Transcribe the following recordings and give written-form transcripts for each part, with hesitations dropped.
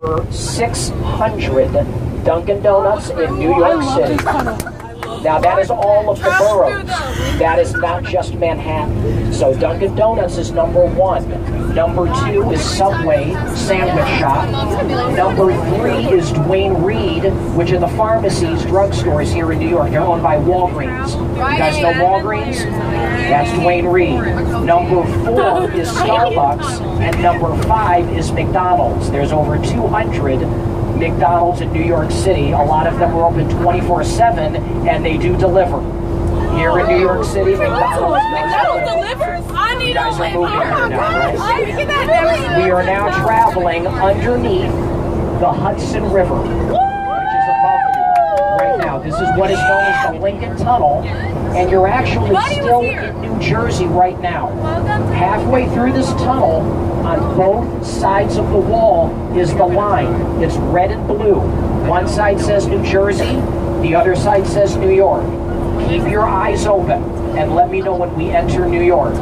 600 Dunkin' Donuts in New York City. Now that is all of the boroughs. That is not just Manhattan. So Dunkin' Donuts is number 1. Number 2 is Subway Sandwich Shop. Number 3 is Duane Reade, which are the pharmacies, drugstores here in New York. They're owned by Walgreens. You guys know Walgreens? That's Duane Reade. Number 4 is Starbucks, and number 5 is McDonald's. There's over 200 McDonald's in New York City. A lot of them are open 24/7, and they do deliver. Here in New York City, McDonald's delivers? I need a We are now traveling underneath the Hudson River, which is above you right now. This is what is known as the Lincoln Tunnel, and you're actually still in New Jersey right now. Halfway through this tunnel, on both sides of the wall is the line. It's red and blue. One side says New Jersey, the other side says New York. Keep your eyes open and let me know when we enter New York.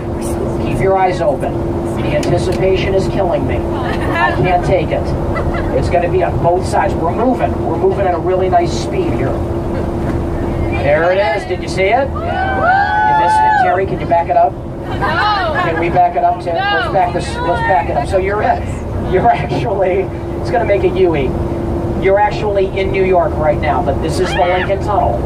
Keep your eyes open. The anticipation is killing me. I can't take it. It's going to be on both sides. We're moving. We're moving at a really nice speed here. There it is. Did you see it? You missed it. Terry, can you back it up? No. Can we back it up, Tim? Let's back it up. So you're actually, it's going to make a U-E. You're actually in New York right now, but this is the Lincoln Tunnel.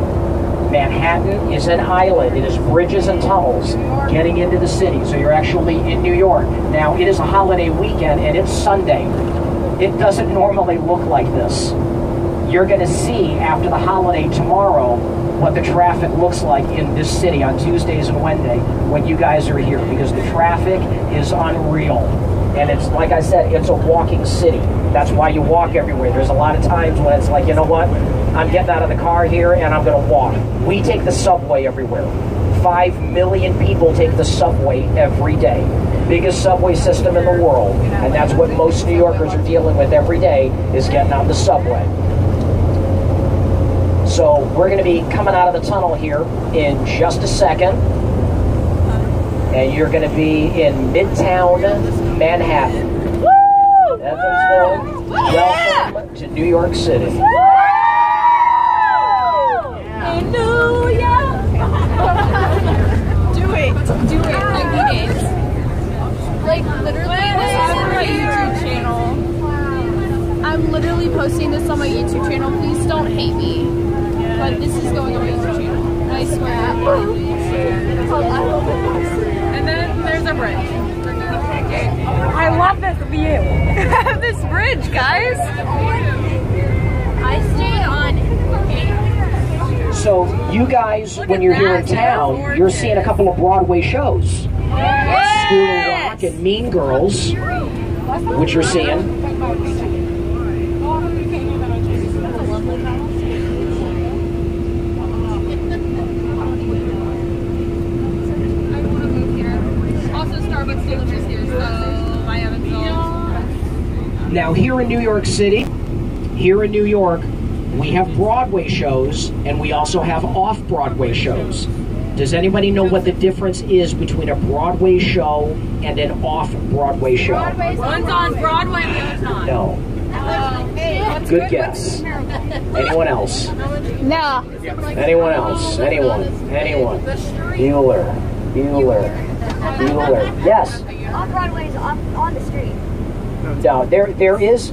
Manhattan is an island. It is bridges and tunnels getting into the city. So you're actually in New York. Now, it is a holiday weekend, and it's Sunday. It doesn't normally look like this. You're going to see after the holiday tomorrow what the traffic looks like in this city on Tuesdays and Wednesdays when you guys are here, because the traffic is unreal. And it's, like I said, it's a walking city. That's why you walk everywhere. There's a lot of times when it's like, you know what? I'm getting out of the car here and I'm going to walk. We take the subway everywhere. 5 million people take the subway every day. Biggest subway system in the world. And that's what most New Yorkers are dealing with every day, is getting on the subway. So we're going to be coming out of the tunnel here in just a second. And you're going to be in Midtown Manhattan. Woo! Evansville, welcome to New York City. Hallelujah! Do it, like the games. Like literally, this is on my YouTube channel. I'm literally posting this on my YouTube channel. Please don't hate me, but this is going on my YouTube channel. I swear. And then there's a bridge. I love this view. This bridge, guys. I stayed on 8. So you guys, when you're here in town, you're seeing a couple of Broadway shows. Yes. School of Rock and Mean Girls, which you're seeing. Now here in New York City, here in New York, we have Broadway shows and we also have off-Broadway shows. Does anybody know what the difference is between a Broadway show and an off-Broadway show? One's on Broadway and the other's not. No. Good guess. Anyone else? No. Anyone else? Anyone? Bueller. Yes. Off-Broadway is on the street. No, there is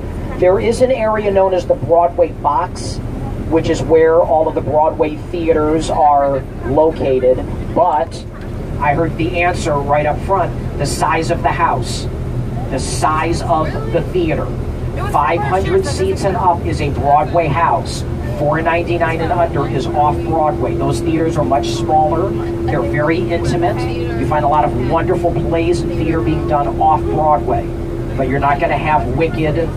an area known as the Broadway Box, which is where all of the Broadway theaters are located. But I heard the answer right up front: the size of the house, the size of the theater. 500 seats and up is a Broadway house. $4.99 and under is off-Broadway. Those theaters are much smaller. They're very intimate. You find a lot of wonderful plays and theater being done off-Broadway. But you're not going to have Wicked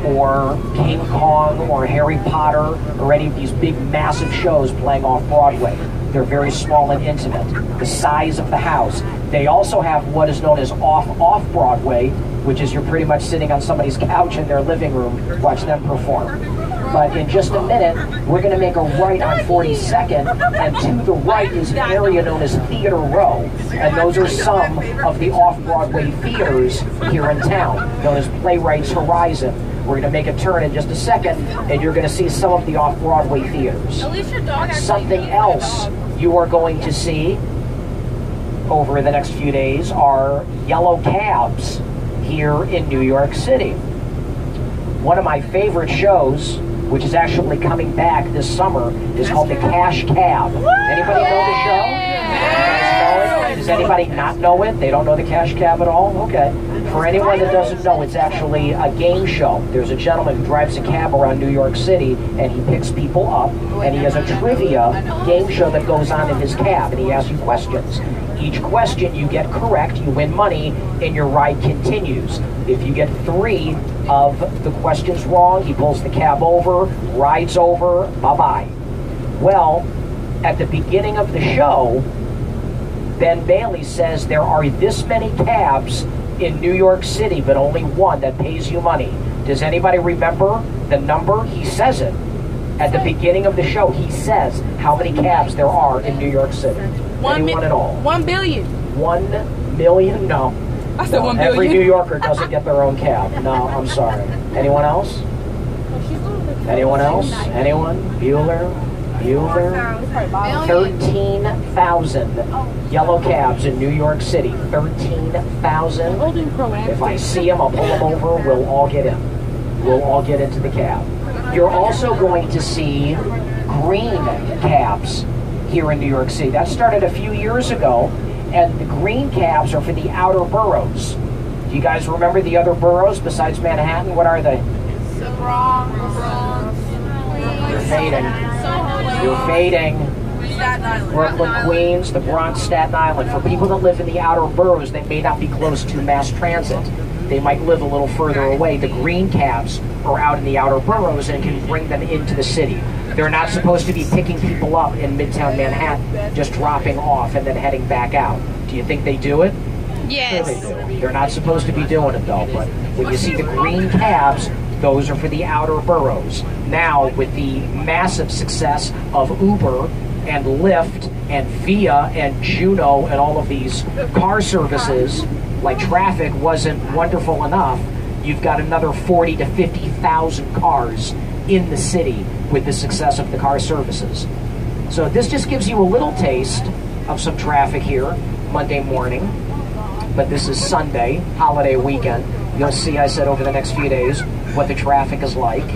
or King Kong or Harry Potter or any of these big, massive shows playing off-Broadway. They're very small and intimate. The size of the house. They also have what is known as off-Broadway, which is you're pretty much sitting on somebody's couch in their living room, watch them perform. But in just a minute, we're going to make a right on 42nd, and to the right is an area known as Theater Row, and those are some of the off-Broadway theaters here in town, known as Playwrights Horizon, We're going to make a turn in just a second, and you're going to see some of the off-Broadway theaters. At least your dog actually Something knows else your dog. you are going to see over the next few days are yellow cabs here in New York City. One of my favorite shows, which is actually coming back this summer, is called the Cash Cab. Anybody know the show? You guys know it? Does anybody not know it? They don't know the Cash Cab at all? Okay. For anyone that doesn't know, it's actually a game show. There's a gentleman who drives a cab around New York City, and he picks people up, and he has a trivia game show that goes on in his cab, and he asks you questions. Each question you get correct, you win money, and your ride continues. If you get 3 of the questions wrong, he pulls the cab over, rides over, bye-bye. Well, at the beginning of the show, Ben Bailey says there are this many cabs in New York City, but only one that pays you money. Does anybody remember the number? He says it. At the beginning of the show, he says how many cabs there are in New York City. Anyone at all? 1 billion. 1 million? No. I said 1 billion. Every New Yorker doesn't get their own cab. No, I'm sorry. Anyone else? Anyone else? Anyone? Bueller? 13,000 yellow cabs in New York City. 13,000. If I see them, I'll pull them over. We'll all get in. We'll all get into the cab. You're also going to see green cabs here in New York City. That started a few years ago, and the green cabs are for the outer boroughs. Do you guys remember the other boroughs besides Manhattan? What are they? The Bronx. You're fading. You're fading. Staten Island. Brooklyn, Queens, the Bronx, Staten Island. For people that live in the outer boroughs, they may not be close to mass transit. They might live a little further away. The green cabs are out in the outer boroughs and can bring them into the city. They're not supposed to be picking people up in Midtown Manhattan, just dropping off and then heading back out. Do you think they do it? Yes. Sure they do. They're not supposed to be doing it though, but when you see the green cabs, those are for the outer boroughs. Now, with the massive success of Uber and Lyft and Via and Juno and all of these car services, like traffic wasn't wonderful enough, you've got another 40 to 50,000 cars in the city with the success of the car services. So this just gives you a little taste of some traffic here Monday morning, but this is Sunday, holiday weekend. You'll see, I said, over the next few days what the traffic is like.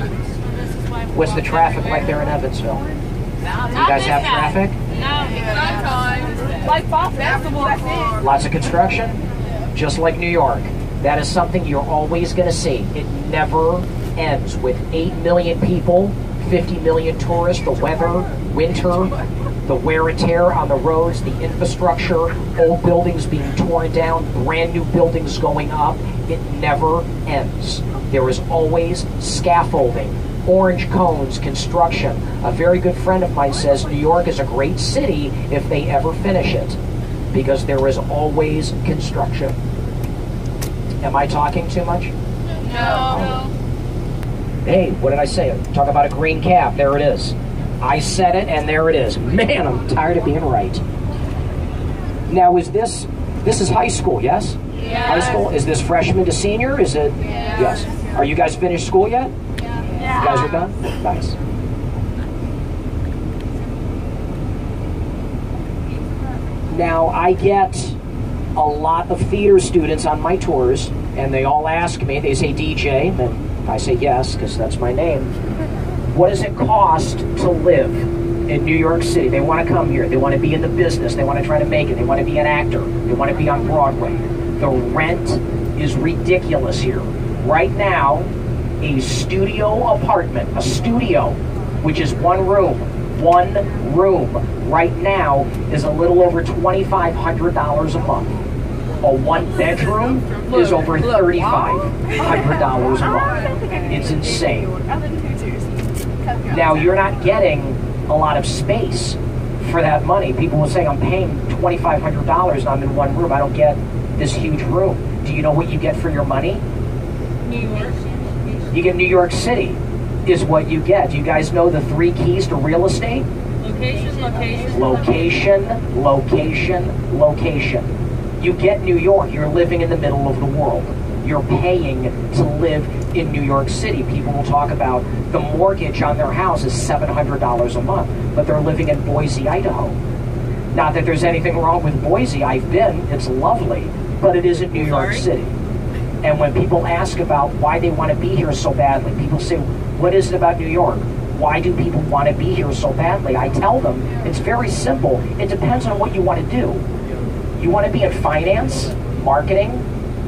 What's the traffic like there in Evansville? Do you guys have traffic? Like fall festival. Lots of construction? Just like New York. That is something you're always going to see. It never ends. With 8 million people, 50 million tourists, the weather, winter, the wear and tear on the roads, the infrastructure, old buildings being torn down, brand new buildings going up, it never ends. There is always scaffolding, orange cones, construction. A very good friend of mine says New York is a great city if they ever finish it, because there is always construction. Am I talking too much? No. Hey, what did I say? Talk about a green cab. There it is. I said it, and there it is. Man, I'm tired of being right. Now, is this is high school, yes? Yes. High school? Is this freshman to senior? Is it? Yes. Yes. Are you guys finished school yet? Yeah. You guys are done? Nice. Now, I get a lot of theater students on my tours, and they all ask me, they say, DJ, and I say yes, because that's my name. What does it cost to live in New York City? They want to come here. They want to be in the business. They want to try to make it. They want to be an actor. They want to be on Broadway. The rent is ridiculous here. Right now, a studio apartment, a studio, which is one room, right now is a little over $2,500 a month. A one-bedroom is over $3,500 a month. It's insane. Now, you're not getting a lot of space for that money. People will say, I'm paying $2,500 and I'm in one room. I don't get this huge room. Do you know what you get for your money? New York. You get New York City is what you get. Do you guys know the 3 keys to real estate? Location, location. Location, location, location. You get New York, you're living in the middle of the world. you're paying to live in New York City. People will talk about the mortgage on their house is $700 a month, but they're living in Boise, Idaho. Not that there's anything wrong with Boise. I've been. It's lovely, but it isn't New York City. And when people ask about why they want to be here so badly, people say, what is it about New York? Why do people want to be here so badly? I tell them, it's very simple. It depends on what you want to do. You want to be in finance, marketing,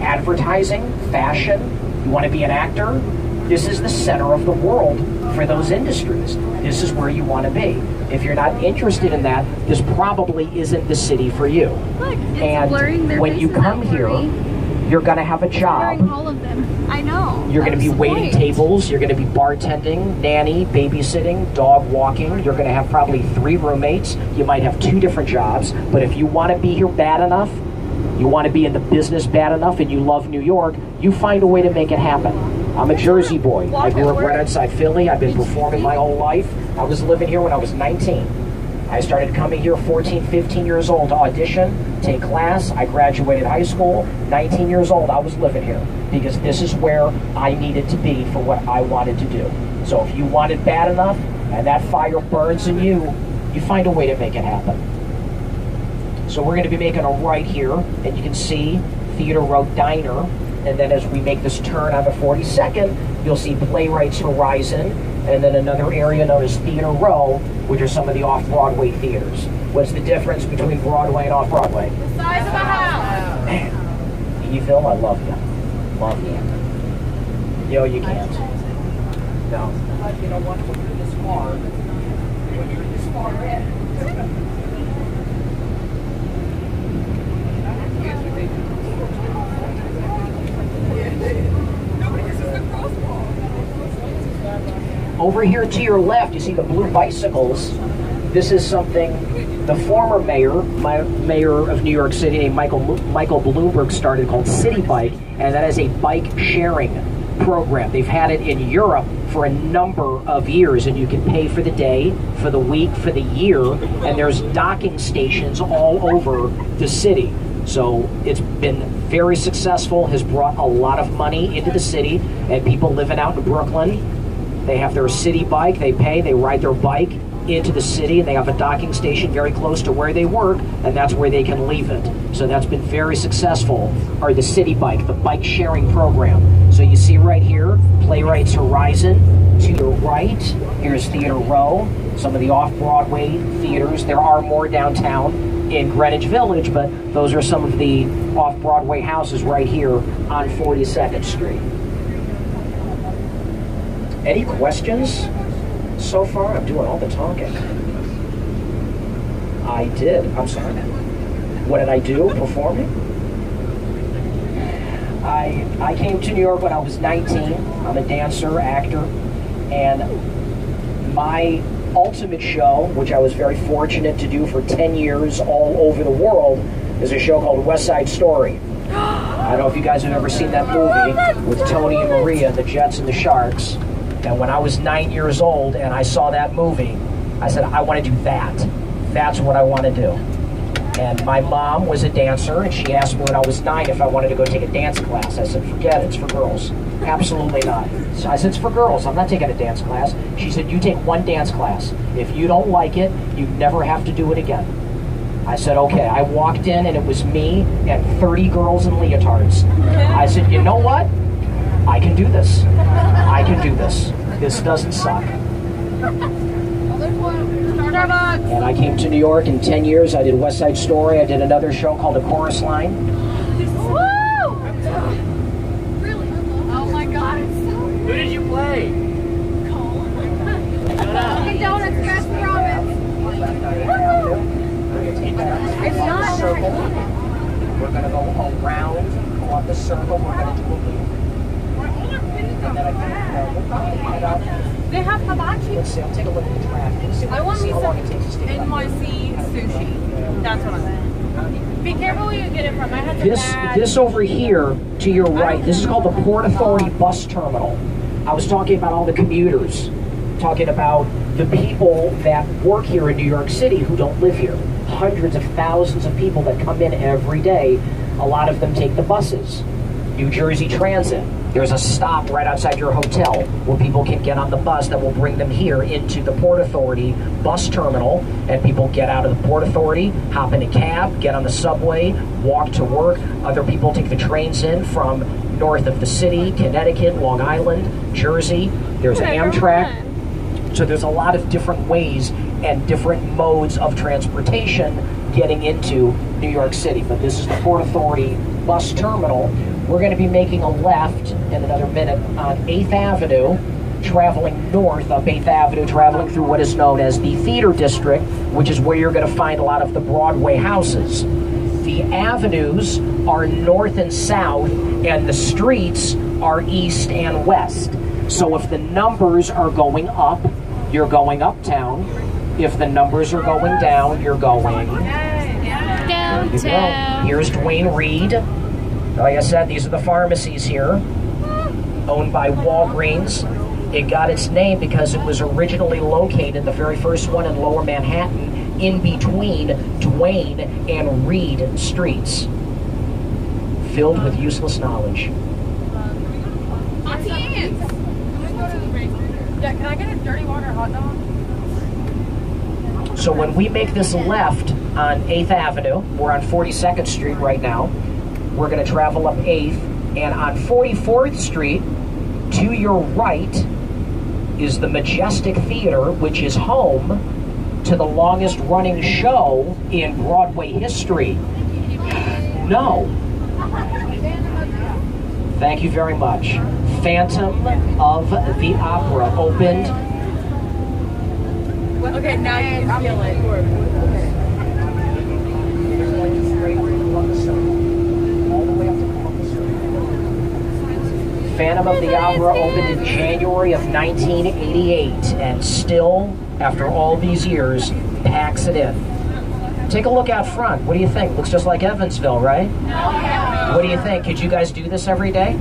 advertising, fashion. You want to be an actor? This is the center of the world for those industries. This is where you want to be. If you're not interested in that, this probably isn't the city for you. Look, and when you come here, you're going to have a job. All of them. I know. You're going to be waiting tables. You're going to be bartending, nanny, babysitting, dog walking. You're going to have probably 3 roommates. You might have 2 different jobs. But if you want to be here bad enough, you want to be in the business bad enough, and you love New York, you find a way to make it happen. I'm a Jersey boy. I grew up right outside Philly. I've been performing my whole life. I was living here when I was 19. I started coming here 14, 15 years old to audition, take class. I graduated high school. 19 years old, I was living here because this is where I needed to be for what I wanted to do. So if you want it bad enough and that fire burns in you, you find a way to make it happen. So we're going to be making a right here, and you can see Theater Row Diner. And then as we make this turn on the 42nd, you'll see Playwrights Horizon, and then another area known as Theater Row, which are some of the off-Broadway theaters. What's the difference between Broadway and off-Broadway? The size of a house. Man, Evil, I love you. Love you. Yo, you can't. No. You know what? When you're this far, in. Over here to your left, you see the blue bicycles. This is something the former mayor of New York City named Michael Bloomberg started called City Bike, and that is a bike sharing program. They've had it in Europe for a number of years, and you can pay for the day, for the week, for the year, and there's docking stations all over the city. So it's been very successful, has brought a lot of money into the city, and people living out in Brooklyn, they have their city bike, they pay, they ride their bike into the city, and they have a docking station very close to where they work, and that's where they can leave it. So that's been very successful, or the city bike, the bike sharing program. So you see right here, Playwrights Horizon. To your right, here's Theater Row, some of the off-Broadway theaters. There are more downtown in Greenwich Village, but those are some of the off-Broadway houses right here on 42nd Street. Any questions so far? I'm doing all the talking. I did. I'm sorry. What did I do? Performing? I came to New York when I was 19. I'm a dancer, actor, and my ultimate show, which I was very fortunate to do for 10 years all over the world, is a show called West Side Story. I don't know if you guys have ever seen that movie with Tony and Maria, the Jets and the Sharks. And when I was 9 years old and I saw that movie, I said, I want to do that. That's what I want to do. And my mom was a dancer, and she asked me when I was 9 if I wanted to go take a dance class. I said, forget it, it's for girls. Absolutely not. So I said, it's for girls, I'm not taking a dance class. She said, you take one dance class. If you don't like it, you never have to do it again. I said, okay. I walked in, and it was me and 30 girls in leotards. I said, you know what? I can do this. I can do this. This doesn't suck. And I came to New York in 10 years. I did West Side Story. I did another show called The Chorus Line. Woo! Really? Oh my God. Who did you play? Dunkin' Donuts, Fast Promise. It's not circle. We're going to go around, go up the circle. We're going to do a loop. And then I think we'll probably head up. They have hibachi. Let's see, I'll take a look at the traffic. I want me how long some it takes to stay NYC sushi. That's what I want. Be careful where you get it from. I had This over here to your right, this is called the Port Authority Bus Terminal. I was talking about all the commuters, talking about the people that work here in New York City who don't live here. Hundreds of thousands of people that come in every day. A lot of them take the buses. New Jersey Transit. There's a stop right outside your hotel where people can get on the bus that will bring them here into the Port Authority bus terminal, and people get out of the Port Authority, hop in a cab, get on the subway, walk to work. Other people take the trains in from north of the city, Connecticut, Long Island, Jersey. There's Amtrak. So there's a lot of different ways and different modes of transportation getting into New York City. But this is the Port Authority bus terminal. We're going to be making a left in another minute on 8th Avenue, traveling north up 8th Avenue, traveling through what is known as the Theater District, which is where you're going to find a lot of the Broadway houses. The avenues are north and south, and the streets are east and west. So if the numbers are going up, you're going uptown. If the numbers are going down, you're going downtown. Here's Duane Reade. Like I said, these are the pharmacies here, owned by Walgreens. It got its name because it was originally located, the very first one in Lower Manhattan, in between Duane and Reade streets, filled with useless knowledge. Can I get a dirty water hot dog? So when we make this left on 8th Avenue, we're on 42nd Street right now. We're going to travel up 8th, and on 44th Street, to your right, is the Majestic Theater, which is home to the longest running show in Broadway history. No. Thank you very much. Phantom of the Opera opened. Okay, now you can feel it. Phantom of the Opera opened in January of 1988, and still, after all these years, packs it in. Take a look out front. What do you think? Looks just like Evansville, right? What do you think? Could you guys do this every day?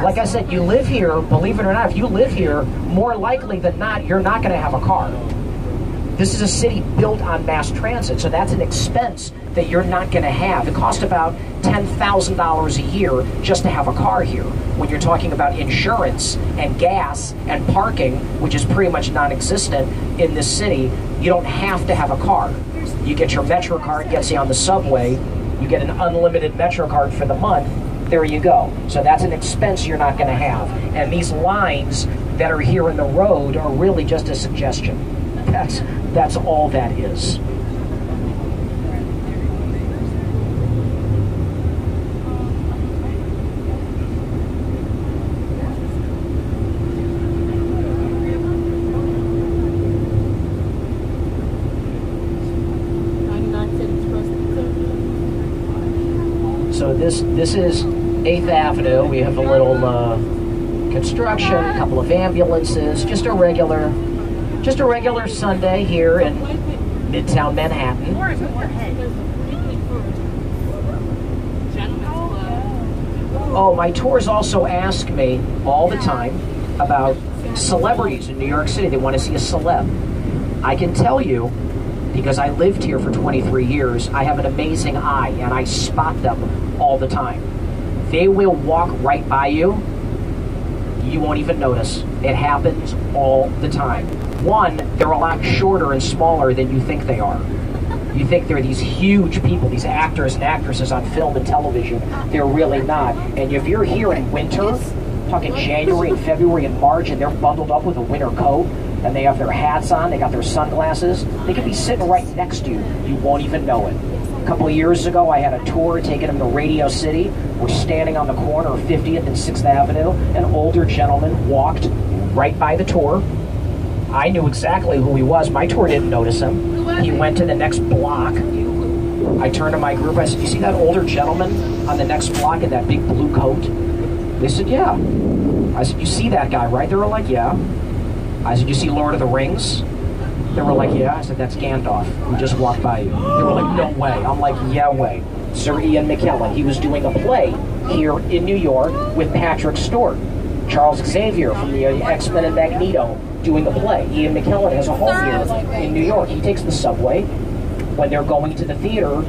Like I said, you live here, believe it or not, if you live here, more likely than not, you're not going to have a car. This is a city built on mass transit, so that's an expense that you're not going to have. It costs about $10,000 a year just to have a car here. When you're talking about insurance and gas and parking, which is pretty much non-existent in this city, you don't have to have a car. You get your Metro card, gets you on the subway, you get an unlimited Metro card for the month, there you go. So that's an expense you're not going to have. And these lines that are here in the road are really just a suggestion. That's all that is. So this is 8th Avenue. We have a little construction, a couple of ambulances, just a regular Sunday here in Midtown Manhattan. Oh, my tours also ask me all the time about celebrities in New York City. They want to see a celeb. I can tell you, because I lived here for 23 years, I have an amazing eye, and I spot them all the time. They will walk right by you. You won't even notice. It happens all the time. One, they're a lot shorter and smaller than you think they are. You think they're these huge people, these actors and actresses on film and television. They're really not. And if you're here in winter, talking January and February and March, and they're bundled up with a winter coat, and they have their hats on, they got their sunglasses, they could be sitting right next to you. You won't even know it. A couple of years ago, I had a tour taking them to Radio City. We're standing on the corner of 50th and 6th Avenue. An older gentleman walked right by the tour. I knew exactly who he was. My tour didn't notice him. He went to the next block. I turned to my group. I said, "You see that older gentleman on the next block in that big blue coat?" They said, "Yeah." I said, "You see that guy, right?" They were like, "Yeah." I said, "You see Lord of the Rings?" They were like, "Yeah." I said, "That's Gandalf, who just walked by you." They were like, "No way." I'm like, "Yeah way." Sir Ian McKellen, he was doing a play here in New York with Patrick Stewart. Charles Xavier from the X-Men and Magneto doing a play. Ian McKellen has a home here in New York. He takes the subway. When they're going to the theater,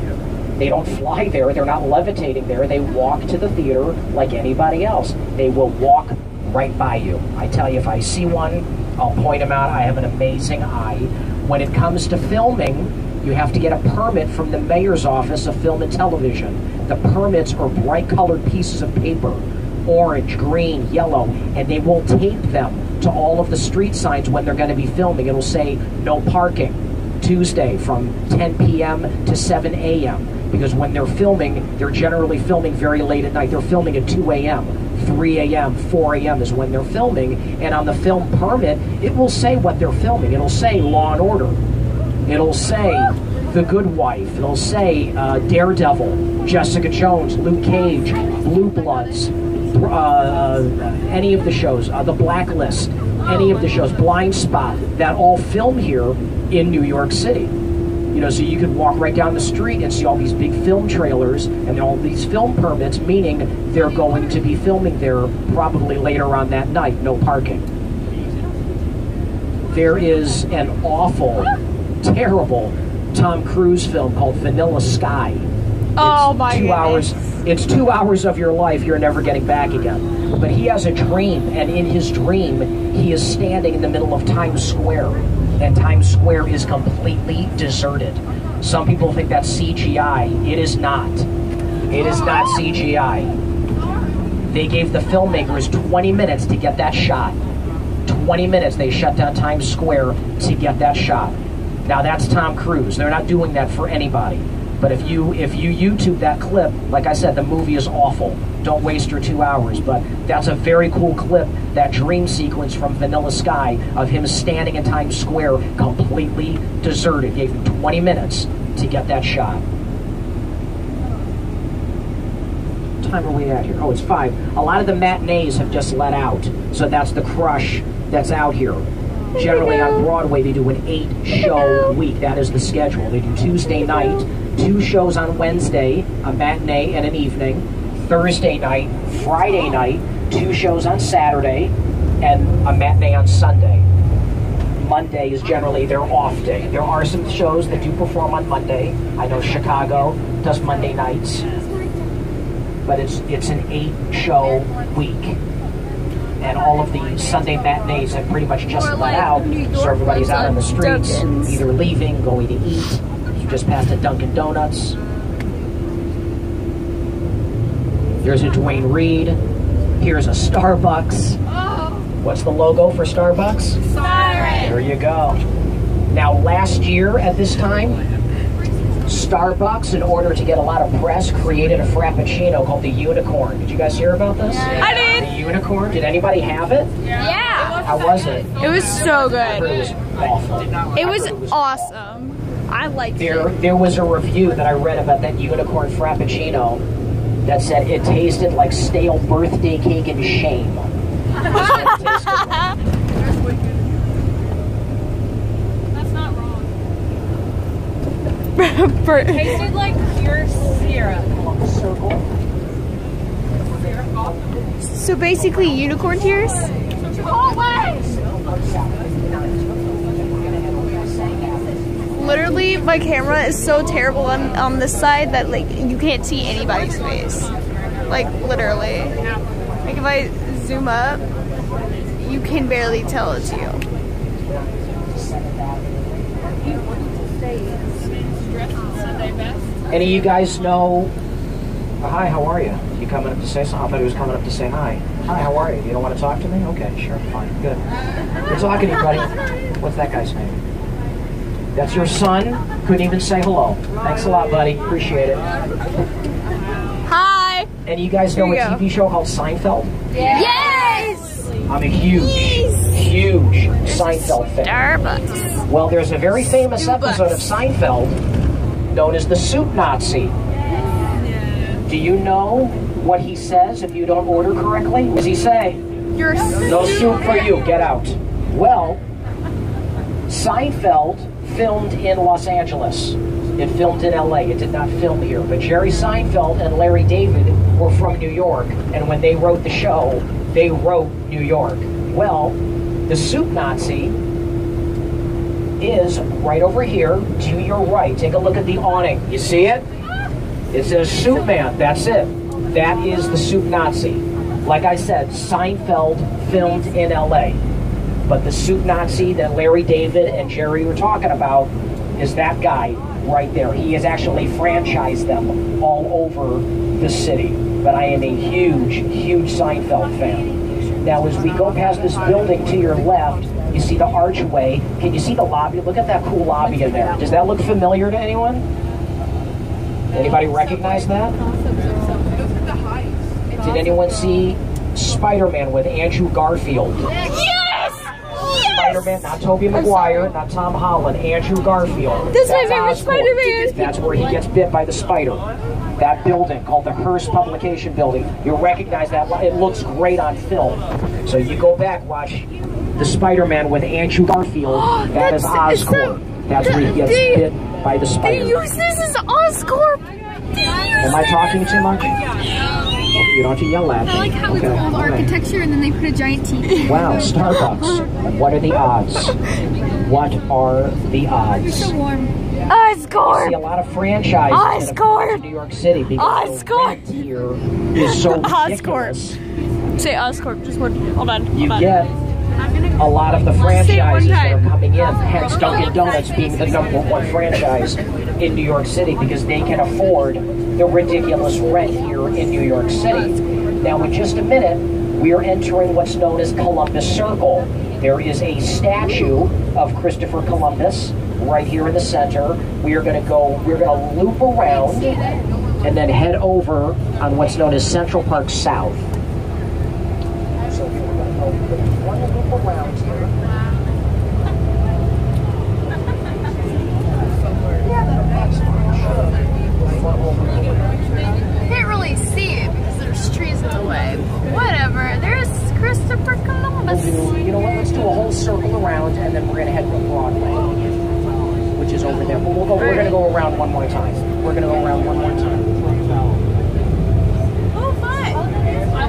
They don't fly there. They're not levitating there. They walk to the theater like anybody else. They will walk right by you. I tell you, if I see one, I'll point them out. I have an amazing eye. When it comes to filming, you have to get a permit from the mayor's office of film and television. The permits are bright colored pieces of paper, orange, green, yellow, and they will tape them to all of the street signs when they're going to be filming. It'll say no parking Tuesday from 10 p.m. to 7 a.m. because when they're filming, they're generally filming very late at night. They're filming at 2 a.m. 3 a.m., 4 a.m. is when they're filming, and on the film permit, it will say what they're filming. It'll say Law and Order. It'll say The Good Wife. It'll say Daredevil, Jessica Jones, Luke Cage, Blue Bloods, any of the shows, The Blacklist, any of the shows, Blind Spot, that all film here in New York City. You know, so you could walk right down the street and see all these big film trailers and all these film permits, meaning they're going to be filming there probably later on that night. No parking. There is an awful, terrible Tom Cruise film called Vanilla Sky. Oh my goodness. It's 2 hours of your life you're never getting back again. But he has a dream, and in his dream, he is standing in the middle of Times Square. And Times Square is completely deserted. Some people think that's CGI. It is not. It is not CGI. They gave the filmmakers 20 minutes to get that shot. 20 minutes they shut down Times Square to get that shot. Now that's Tom Cruise. They're not doing that for anybody. But if you YouTube that clip, like I said, the movie is awful. Don't waste your 2 hours. But that's a very cool clip, that dream sequence from Vanilla Sky of him standing in Times Square completely deserted. Gave him 20 minutes to get that shot. What time are we at here? Oh, it's 5. A lot of the matinees have just let out. So that's the crush that's out here. Generally on Broadway, they do an 8-show week. That is the schedule. They do Tuesday night, 2 shows on Wednesday, a matinee and an evening. Thursday night, Friday night, 2 shows on Saturday, and a matinee on Sunday. Monday is generally their off day. There are some shows that do perform on Monday. I know Chicago does Monday nights, but it's an 8-show week. And all of the Sunday matinees have pretty much just let out, so everybody's out on the streets, either leaving, going to eat. You just passed a Dunkin' Donuts. There's a Duane Reade. Here's a Starbucks. What's the logo for Starbucks? Siren. There you go. Now, last year at this time, Starbucks, in order to get a lot of press, created a Frappuccino called the Unicorn. Did you guys hear about this? I did. The Unicorn? Did anybody have it? Yeah. How was it? It was so I heard it good. was awful. It was awesome. I liked it. There was a review that I read about that Unicorn Frappuccino that said it tasted like stale birthday cake and shame. That's what it tasted like. Tasted like pure syrup. So basically, unicorn tears? Literally, my camera is so terrible on this side that like you can't see anybody's face. Like literally. Like if I zoom up, you can barely tell it's you. Any of you guys know? Hi, how are you? You coming up to say something? I thought he was coming up to say hi. Hi, how are you? You don't want to talk to me? Okay, sure, fine, good. Good talking to you, buddy. What's that guy's name? That's your son? Couldn't even say hello. Thanks a lot, buddy. Appreciate it. Hi. And you guys know a TV show called Seinfeld? Yes. I'm a huge Seinfeld fan. Starbucks. Well, there's a very famous episode of Seinfeld known as the Soup Nazi. Do you know what he says if you don't order correctly? What does he say? You're No soup for you, get out. Well, Seinfeld filmed in Los Angeles. It filmed in LA. It did not film here. But Jerry Seinfeld and Larry David were from New York, and when they wrote the show, they wrote New York. Well, the Soup Nazi is right over here to your right. Take a look at the awning. You see it? It says Soup Man. That's it. That is the Soup Nazi. Like I said, Seinfeld filmed in LA. But the Soup Nazi that Larry David and Jerry were talking about is that guy right there. He has actually franchised them all over the city. But I am a huge, huge Seinfeld fan. Now, as we go past this building to your left, you see the archway. Can you see the lobby? Look at that cool lobby in there. Does that look familiar to anyone? Anybody recognize that? Did anyone see Spider-Man with Andrew Garfield? Yes! Spider-Man, not Tobey Maguire, not Tom Holland, Andrew Garfield. That's my favorite Spider-Man. That's where he gets bit by the spider. That building called the Hearst Publication Building. You'll recognize that. It looks great on film. So you go back, watch the Spider-Man with Andrew Garfield. That is Oscorp. That's where he gets bit by the spider. They use this as Oscorp. Am I talking too much? Okay, you don't have to yell at me. I like how it's old architecture and then they put a giant TV. Wow, Starbucks. What are the odds? What are the odds? It's so warm. Oscorp. See a lot of franchises Oscorp. in New York City because the rent here is so ridiculous. Say Oscorp. Just one. Hold on. You get a lot of the franchises that are coming in, hence Dunkin' Donuts being the #1 franchise in New York City because they can afford the ridiculous rent here in New York City. Now, in just a minute, we are entering what's known as Columbus Circle. There is a statue of Christopher Columbus right here in the center. We're going to loop around and then head over on what's known as Central Park South. So we're going to go one loop around here. Can't really see it because there's trees in the way. Whatever. There's Christopher Columbus. You know what? Let's do a whole circle around, and then we're going to head to Broadway, which is over there. But we're going to go around one more time. We're going to go around one more time. Oh, fun. I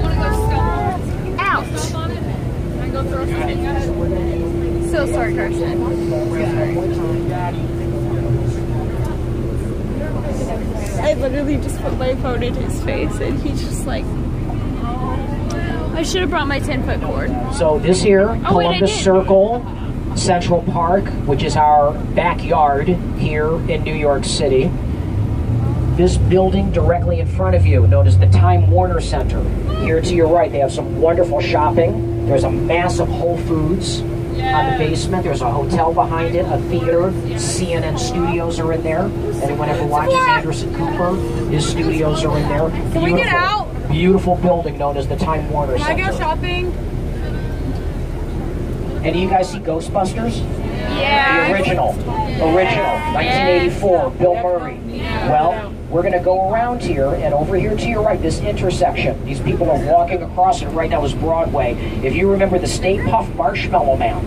want to go stone. Ouch. I go throw something. So sorry, Carson. I literally just put my phone in his face and he's just like, I should have brought my 10-foot cord. So this here, Columbus Circle, Central Park, which is our backyard here in New York City. This building directly in front of you, known as the Time Warner Center. Here to your right, they have some wonderful shopping. There's a massive Whole Foods on the basement. There's a hotel behind it, a theater. CNN studios are in there. Anyone ever watches Anderson Cooper? His studios are in there. Can we get out? Beautiful building known as the Time Warner Center. Can I go shopping? And do you guys see Ghostbusters? Yeah. The original, 1984, Bill Murray. Well, we're going to go around here, and over here to your right, this intersection. These people are walking across it right now is Broadway. If you remember the Stay Puft Marshmallow Man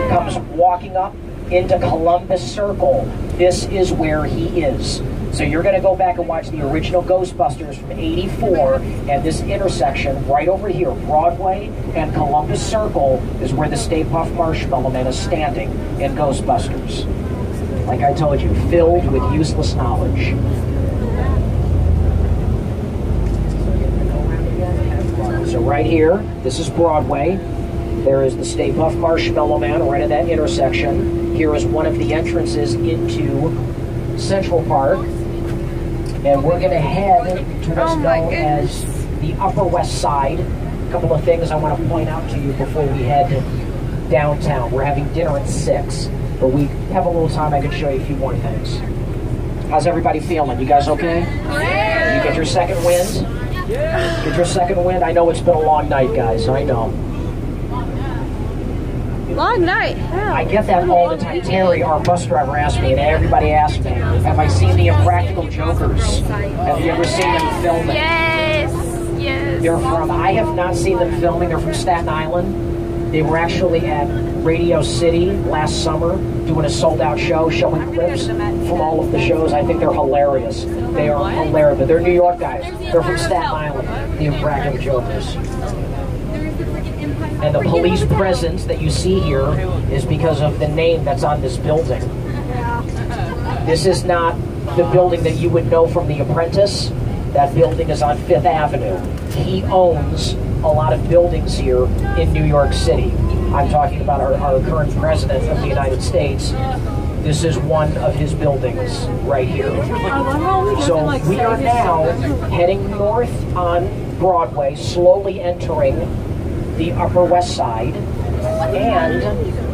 comes walking up into Columbus Circle. This is where he is. So you're going to go back and watch the original Ghostbusters from '84, and this intersection right over here, Broadway and Columbus Circle, is where the Stay Puft Marshmallow Man is standing in Ghostbusters. Like I told you, filled with useless knowledge. So right here, this is Broadway. There is the Stay Puft Marshmallow Man right at that intersection. Here is one of the entrances into Central Park. And we're going to head to what's known as the Upper West Side. A couple of things I want to point out to you before we head downtown. We're having dinner at 6, but we have a little time. I can show you a few more things. How's everybody feeling? You guys okay? You get your second wind? Get your second wind? I know it's been a long night, guys. I know. Long night. Hell. I get that all the time. Terry, our bus driver, asked me, and everybody asks me, have I seen the Impractical Jokers? Have you ever seen them filming? Yes. They're from, I have not seen them filming. They're from Staten Island. They were actually at Radio City last summer doing a sold-out show, showing clips from all of the shows. I think they're hilarious. They are hilarious. But they're New York guys. They're from Staten Island, the Impractical Jokers. And the police presence that you see here is because of the name that's on this building. This is not the building that you would know from The Apprentice. That building is on Fifth Avenue. He owns a lot of buildings here in New York City. I'm talking about our current president of the United States. This is one of his buildings right here. So we are now heading north on Broadway, slowly entering the Upper West Side. And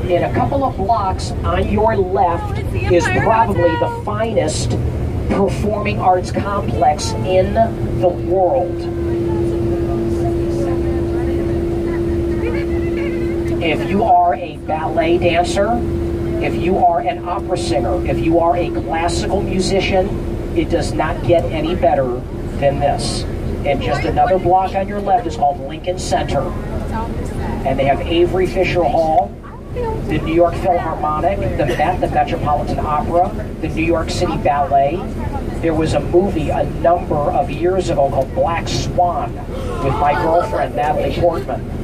in a couple of blocks on your left is probably the finest performing arts complex in the world. If you are a ballet dancer, if you are an opera singer, if you are a classical musician, it does not get any better than this. And just another block on your left is called Lincoln Center. And they have Avery Fisher Hall, the New York Philharmonic, the Met, the Metropolitan Opera, the New York City Ballet. There was a movie a number of years ago called Black Swan with my girlfriend, Natalie Portman.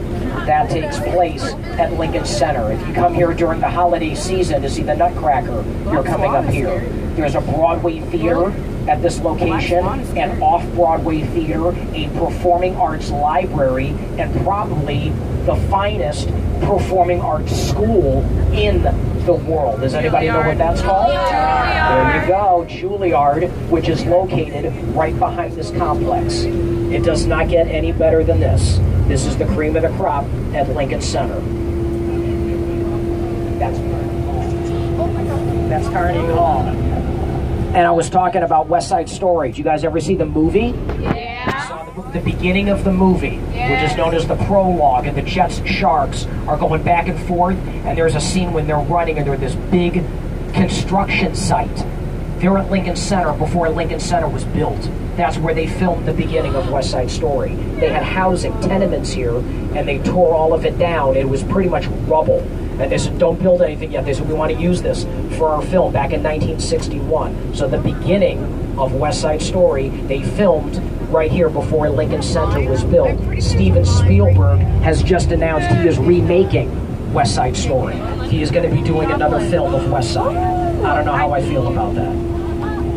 That takes place at Lincoln Center. If you come here during the holiday season to see the Nutcracker, you're coming up here. There's a Broadway theater at this location, an off-Broadway theater, a performing arts library, and probably the finest performing arts school in the world. Does anybody know what that's called? There you go, Juilliard, which is located right behind this complex. It does not get any better than this. This is the cream of the crop at Lincoln Center. That's Carnegie Hall. And I was talking about West Side Story. Did you guys ever see the movie? Yeah. Saw the beginning of the movie, which is known as the prologue, and the Jets and Sharks are going back and forth, and there's a scene when they're running and they're this big construction site. They're at Lincoln Center before Lincoln Center was built. That's where they filmed the beginning of West Side Story. They had housing, tenements here, and they tore all of it down. It was pretty much rubble. And they said, don't build anything yet. They said, we want to use this for our film back in 1961. So the beginning of West Side Story, they filmed right here before Lincoln Center was built. Steven Spielberg has just announced he is remaking West Side Story. He is going to be doing another film of West Side. I don't know how I feel about that.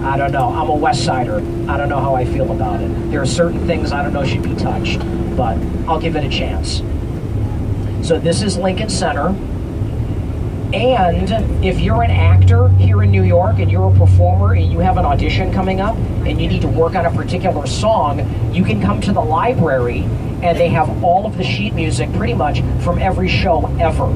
I don't know. I'm a West Sider. I don't know how I feel about it. There are certain things I don't know should be touched, but I'll give it a chance. So this is Lincoln Center. And if you're an actor here in New York and you're a performer and you have an audition coming up and you need to work on a particular song, you can come to the library and they have all of the sheet music pretty much from every show ever.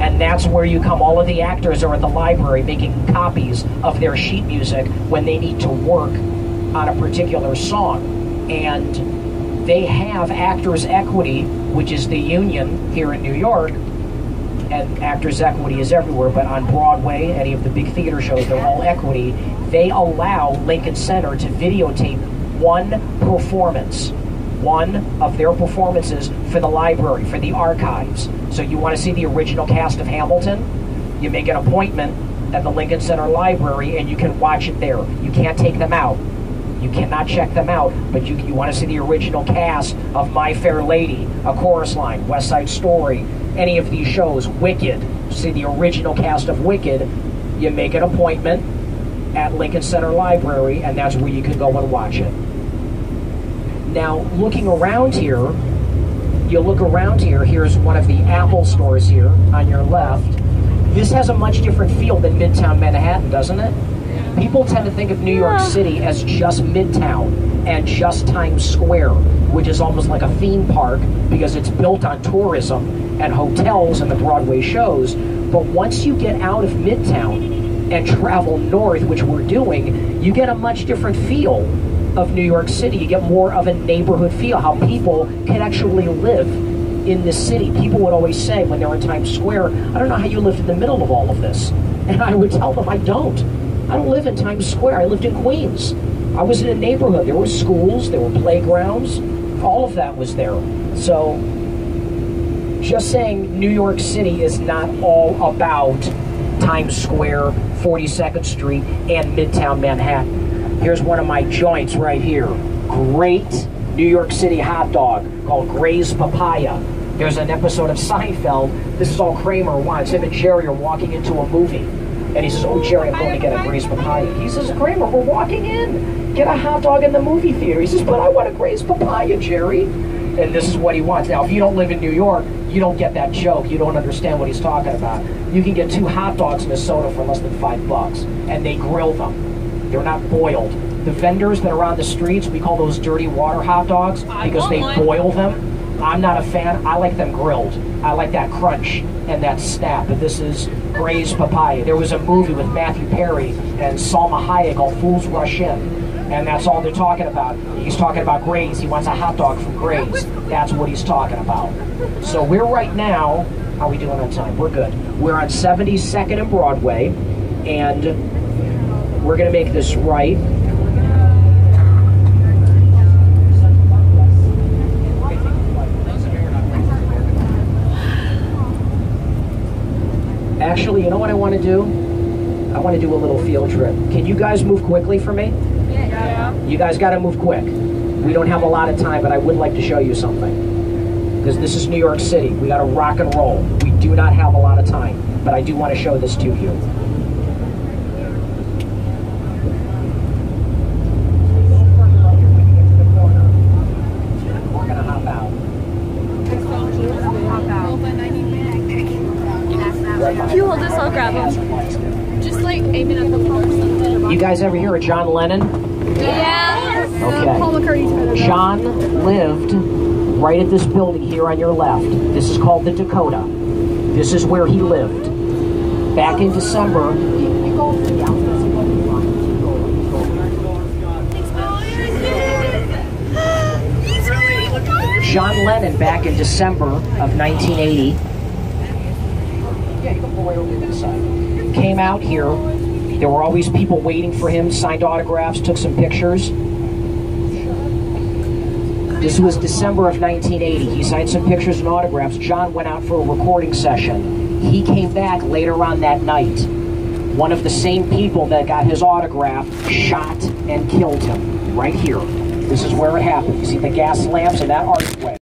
And that's where you come. All of the actors are at the library making copies of their sheet music when they need to work on a particular song. And they have Actors Equity, which is the union here in New York. And Actors Equity is everywhere, but on Broadway, any of the big theater shows, they're all equity. They allow Lincoln Center to videotape one performance, one of their performances for the library, for the archives. So you want to see the original cast of Hamilton? You make an appointment at the Lincoln Center Library and you can watch it there. You can't take them out. You cannot check them out, but you want to see the original cast of My Fair Lady, A Chorus Line, West Side Story, any of these shows, Wicked, see the original cast of Wicked, you make an appointment at Lincoln Center Library, and that's where you can go and watch it. Now, looking around here, you look around here, here's one of the Apple stores here on your left. This has a much different feel than Midtown Manhattan, doesn't it? People tend to think of New York City as just Midtown and just Times Square, which is almost like a theme park because it's built on tourism and hotels and the Broadway shows. But once you get out of Midtown and travel north, which we're doing, you get a much different feel of New York City. You get more of a neighborhood feel, how people can actually live in this city. People would always say when they're in Times Square, I don't know how you live in the middle of all of this. And I would tell them, I don't live in Times Square. I lived in Queens. I was in a neighborhood. There were schools, there were playgrounds, all of that was there. So just saying New York City is not all about Times Square, 42nd Street, and Midtown Manhattan. Here's one of my joints right here. Great New York City hot dog called Gray's Papaya. There's an episode of Seinfeld. This is all Kramer wants. Him and Jerry are walking into a movie. And he says, oh, Jerry, I'm going to get a Gray's Papaya. He says, Kramer, we're walking in. Get a hot dog in the movie theater. He says, but I want a Gray's Papaya, Jerry. And this is what he wants. Now, if you don't live in New York, you don't get that joke. You don't understand what he's talking about. You can get 2 hot dogs and a soda for less than $5, and they grill them. They're not boiled. The vendors that are on the streets, we call those dirty water hot dogs because they boil them. I'm not a fan. I like them grilled. I like that crunch and that snap. But this is Gray's Papaya. There was a movie with Matthew Perry and Salma Hayek called Fools Rush In. And that's all they're talking about. He's talking about Gray's. He wants a hot dog from Gray's. That's what he's talking about. So we're right now, how are we doing on time? We're good. We're on 72nd and Broadway. And we're going to make this right. Actually, you know what I want to do? I want to do a little field trip. Can you guys move quickly for me? Yeah. You guys got to move quick. We don't have a lot of time, but I would like to show you something. Because this is New York City. We got to rock and roll. We do not have a lot of time, but I do want to show this to you. We're going to hop out. If you hold this, I'll grab them. Just like aiming at the pole or something. You guys ever hear of John Lennon? Yeah. Okay. Paul McCartney's John lived right at this building here on your left. This is called the Dakota. This is where he lived. Back in December. John Lennon, back in December of 1980. Yeah, you can pull right over to this side. Came out here. There were always people waiting for him, signed autographs, took some pictures. This was December of 1980. He signed some pictures and autographs. John went out for a recording session. He came back later on that night. One of the same people that got his autograph shot and killed him right here. This is where it happened. You see the gas lamps and that archway.